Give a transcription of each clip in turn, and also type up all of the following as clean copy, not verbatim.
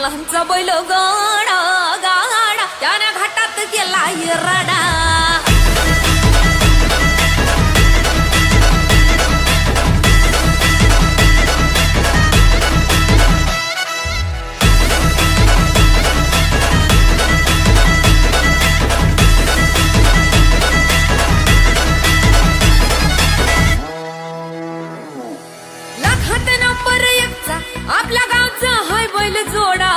पाटलांचा बैल गाडा गाडा त्याने घाटात गेला राडा लाखात नंबर एकचा आपल्या गावचा हाय बैल जोडा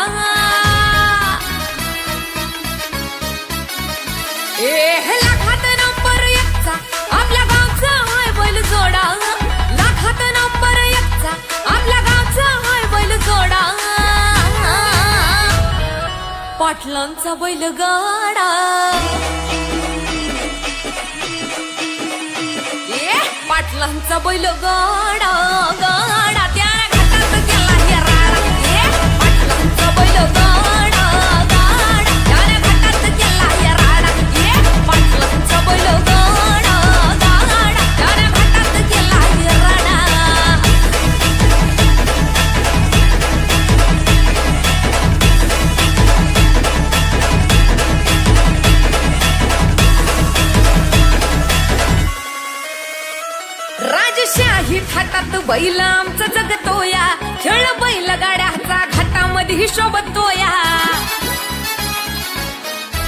लाखात नंबर एकचा आपल्या गावचा हाय बैल जोडा लाखात नंबर एकचा आपल्या गावचा हाय बैल जोडा पाटलांचा बैल गाडा पाटलांचा बैल गाडा गाडा त्याने घाटात गेला राडा पाटलांचा बैल गाडा गाडा त्याने घाटात गेला राडा पाटलांचा बैल गाडा गाडा त्याने घाटात गेला राडा राजशाही थाटात बैल आमचा जगतोया खेळ बैल गाड्याचा घाटामध्ये शोभतोया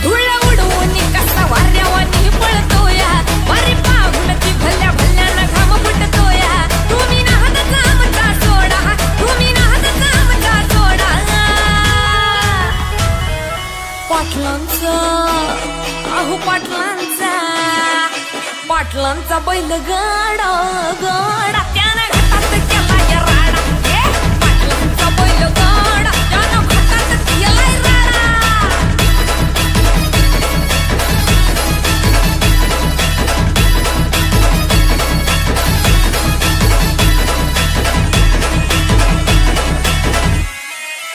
धुळ उडवून कसा वाऱ्यावानी पळतोया वारी पाहून ती भल्या भल्यानं घाम फुटतोया तुम्ही नाहदचा आमचा सोडा तुम्ही नाहदचा आमचा सोडा पाटलांचा अहो पाटलांचा बैल गाडा गाडा